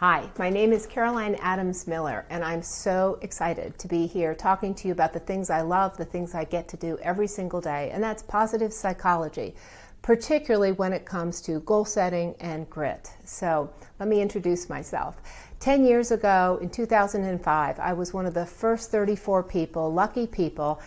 Hi, my name is Caroline Adams Miller, and I'm so excited to be here talking to you about the things I love, the things I get to do every single day, and that's positive psychology, particularly when it comes to goal setting and grit. So let me introduce myself. 10 years ago, in 2005, I was one of the first 34 people, lucky people,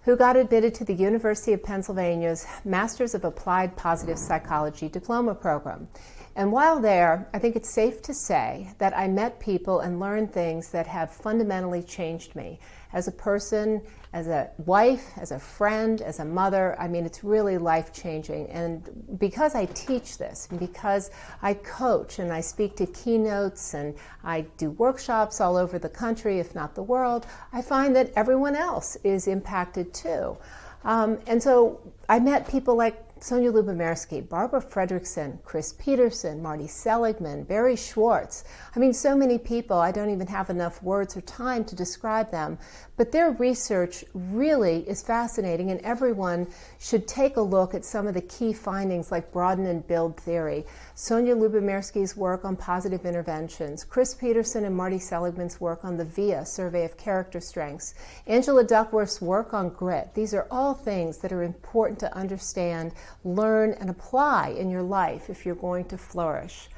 who got admitted to the University of Pennsylvania's Masters of Applied Positive Psychology diploma program. And while there, I think it's safe to say that I met people and learned things that have fundamentally changed me as a person, as a wife, as a friend, as a mother. I mean, it's really life-changing. And because I teach this, and because I coach and I speak to keynotes and I do workshops all over the country, if not the world, I find that everyone else is impacted too. And so I met people like Sonja Lyubomirsky, Barbara Fredrickson, Chris Peterson, Marty Seligman, Barry Schwartz. I mean, so many people, I don't even have enough words or time to describe them, but their research really is fascinating, and everyone should take a look at some of the key findings like broaden and build theory, Sonja Lyubomirsky's work on positive interventions, Chris Peterson and Marty Seligman's work on the VIA, Survey of Character Strengths, Angela Duckworth's work on grit. These are all things that are important to understand, learn, and apply in your life if you're going to flourish.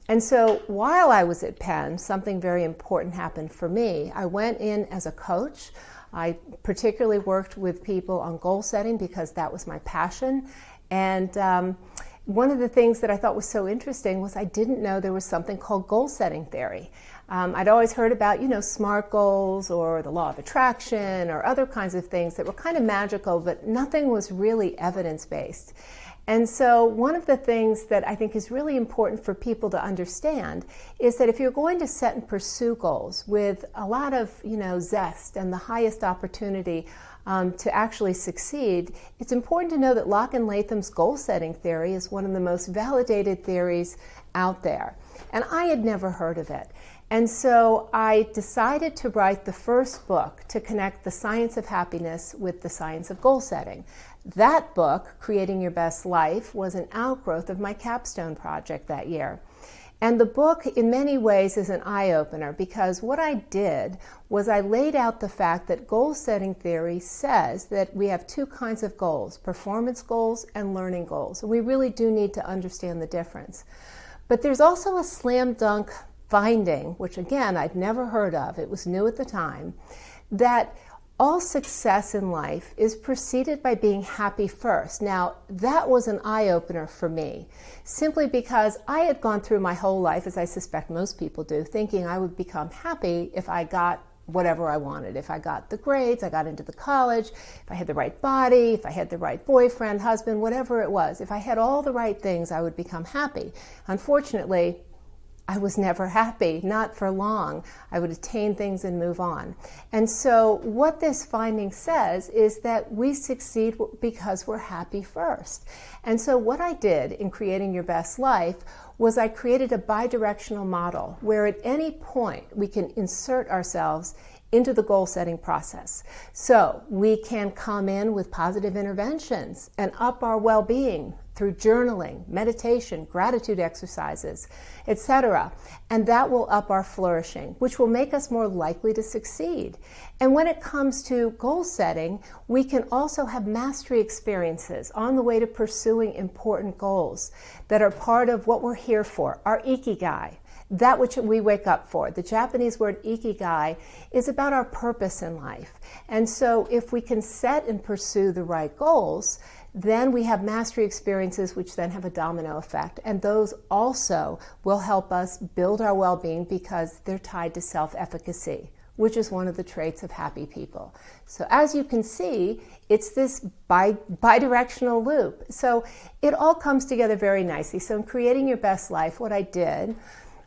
And so while I was at Penn, something very important happened for me. I went in as a coach. I particularly worked with people on goal setting because that was my passion. And one of the things that I thought was so interesting was I didn't know there was something called goal setting theory. I'd always heard about, SMART goals or the law of attraction or other kinds of things that were kind of magical, but nothing was really evidence-based. And so one of the things that I think is really important for people to understand is that if you're going to set and pursue goals with a lot of, zest and the highest opportunity to actually succeed, it's important to know that Locke and Latham's goal-setting theory is one of the most validated theories out there. And I had never heard of it. And so I decided to write the first book to connect the science of happiness with the science of goal setting. That book, Creating Your Best Life, was an outgrowth of my capstone project that year. And the book, in many ways, is an eye-opener because what I did was I laid out the fact that goal-setting theory says that we have two kinds of goals, performance goals and learning goals. And we really do need to understand the difference. But there's also a slam dunk finding, which again, I'd never heard of, it was new at the time, that all success in life is preceded by being happy first. Now, that was an eye-opener for me, simply because I had gone through my whole life, as I suspect most people do, thinking I would become happy if I got whatever I wanted. If I got the grades, I got into the college, if I had the right body, if I had the right boyfriend, husband, whatever it was. If I had all the right things, I would become happy. Unfortunately, I was never happy, not for long. I would attain things and move on. And so what this finding says is that we succeed because we're happy first. And so what I did in Creating Your Best Life was I created a bidirectional model where at any point we can insert ourselves into the goal-setting process. So we can come in with positive interventions and up our well-being through journaling, meditation, gratitude exercises, etc. And that will up our flourishing, which will make us more likely to succeed. And when it comes to goal setting, we can also have mastery experiences on the way to pursuing important goals that are part of what we're here for, our ikigai. That which we wake up for. The Japanese word ikigai is about our purpose in life. And so if we can set and pursue the right goals, then we have mastery experiences which then have a domino effect. And those also will help us build our well-being because they're tied to self-efficacy, which is one of the traits of happy people. So as you can see, it's this bidirectional loop. So it all comes together very nicely. So in Creating Your Best Life, what I did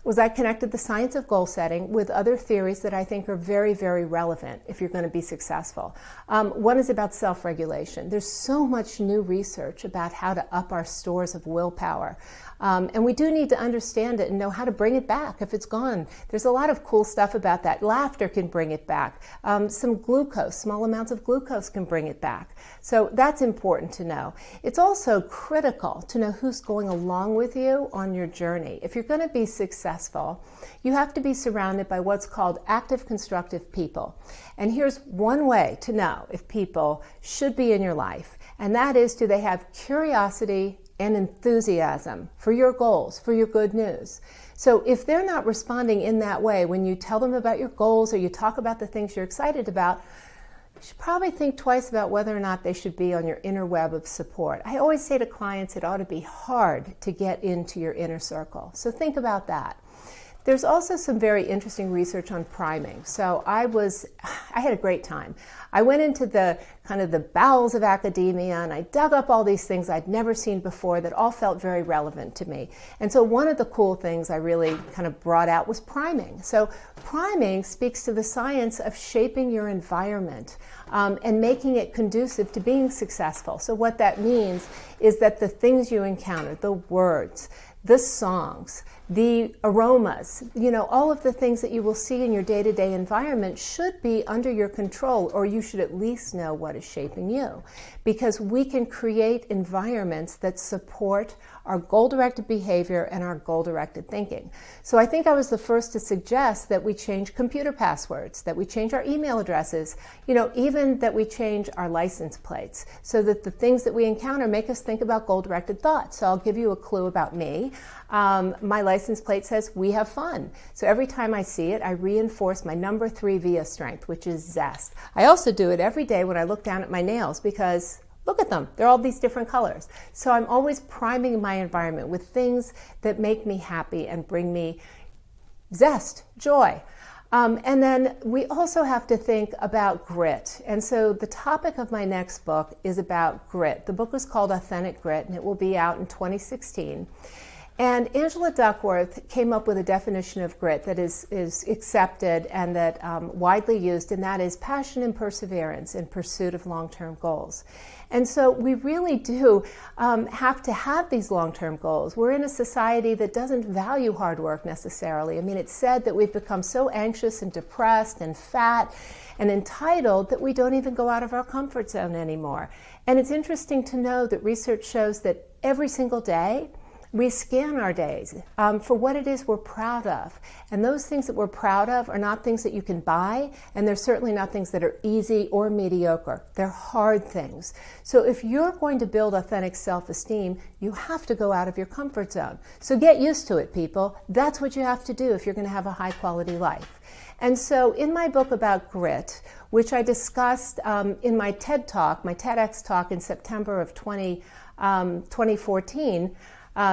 was I connected the science of goal setting with other theories that I think are very, very relevant if you're going to be successful. One is about self-regulation. There's so much new research about how to up our stores of willpower. And we do need to understand it and know how to bring it back if it's gone. There's a lot of cool stuff about that. Laughter can bring it back. Some glucose, small amounts of glucose can bring it back. So that's important to know. It's also critical to know who's going along with you on your journey. If you're going to be successful, successful, you have to be surrounded by what's called active, constructive people. And here's one way to know if people should be in your life, and that is, do they have curiosity and enthusiasm for your goals, for your good news? So if they're not responding in that way when you tell them about your goals or you talk about the things you're excited about, you should probably think twice about whether or not they should be on your inner web of support. I always say to clients, it ought to be hard to get into your inner circle. So think about that. There's also some very interesting research on priming. So I had a great time. I went into the kind of the bowels of academia and I dug up all these things I'd never seen before that all felt very relevant to me. And so one of the cool things I really kind of brought out was priming. So priming speaks to the science of shaping your environment and making it conducive to being successful. So what that means is that the things you encounter, the words, the songs, the aromas, all of the things that you will see in your day-to-day environment should be under your control, or you should at least know what is shaping you. Because we can create environments that support our goal-directed behavior and our goal-directed thinking. So I think I was the first to suggest that we change computer passwords, that we change our email addresses, even that we change our license plates, so that the things that we encounter make us think about goal-directed thoughts. So I'll give you a clue about me. My license plate says, "We have fun." So every time I see it, I reinforce my number 3 VIA strength, which is zest. I also do it every day when I look down at my nails because look at them. They're all these different colors. So I'm always priming my environment with things that make me happy and bring me zest, joy. And then we also have to think about grit. And so the topic of my next book is about grit. The book is called Authentic Grit, and it will be out in 2016. And Angela Duckworth came up with a definition of grit that is accepted and that widely used, and that is passion and perseverance in pursuit of long-term goals. And so we really do have to have these long-term goals. We're in a society that doesn't value hard work necessarily. I mean, it's said that we've become so anxious and depressed and fat and entitled that we don't even go out of our comfort zone anymore. And it's interesting to know that research shows that every single day, we scan our days for what it is we're proud of. And those things that we're proud of are not things that you can buy, and they're certainly not things that are easy or mediocre. They're hard things. So if you're going to build authentic self-esteem, you have to go out of your comfort zone. So get used to it, people. That's what you have to do if you're going to have a high-quality life. And so in my book about grit, which I discussed in my TED Talk, my TEDx talk in September of 2014,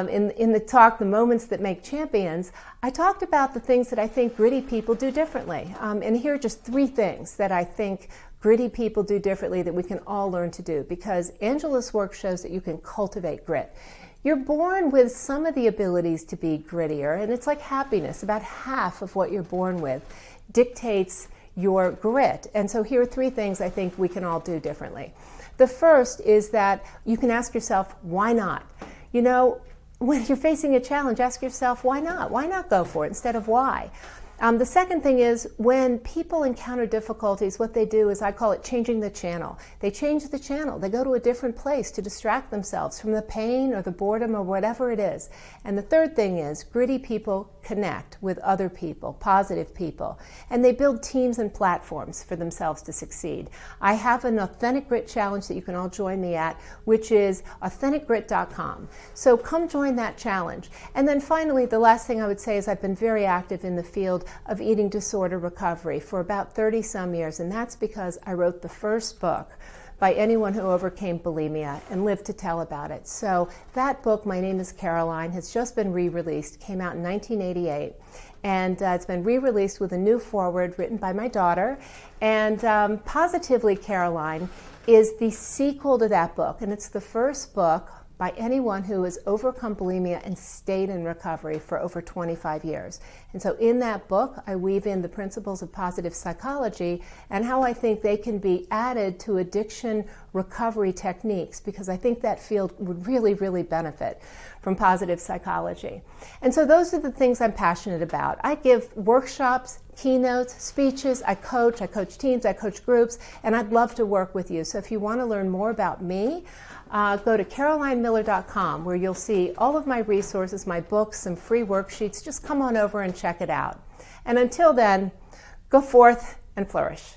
in the talk, The Moments That Make Champions, I talked about the things that I think gritty people do differently. And here are just 3 things that I think gritty people do differently that we can all learn to do, because Angela's work shows that you can cultivate grit. You're born with some of the abilities to be grittier, and it's like happiness. About half of what you're born with dictates your grit. And so here are 3 things I think we can all do differently. The first is that you can ask yourself, why not? When you're facing a challenge, ask yourself, why not? Why not go for it instead of why? The second thing is, when people encounter difficulties, what they do is, I call it changing the channel. They change the channel. They go to a different place to distract themselves from the pain or the boredom or whatever it is. And the third thing is, gritty people connect with other people, positive people, and they build teams and platforms for themselves to succeed. I have an Authentic Grit Challenge that you can all join me at, which is AuthenticGrit.com. So come join that challenge. And then finally, the last thing I would say is I've been very active in the field of eating disorder recovery for about 30 some years, and that's because I wrote the first book by anyone who overcame bulimia and lived to tell about it. So that book, My Name is Caroline, has just been re-released, came out in 1988, and it's been re-released with a new foreword written by my daughter. And Positively Caroline is the sequel to that book, and it's the first book by anyone who has overcome bulimia and stayed in recovery for over 25 years. And so in that book, I weave in the principles of positive psychology and how I think they can be added to addiction recovery techniques, because I think that field would really, really benefit from positive psychology. And so those are the things I'm passionate about. I give workshops keynotes, speeches. I coach teams, I coach groups, and I'd love to work with you. So if you want to learn more about me, go to CarolineMiller.com, where you'll see all of my resources, my books, some free worksheets. Just come on over and check it out. And until then, go forth and flourish.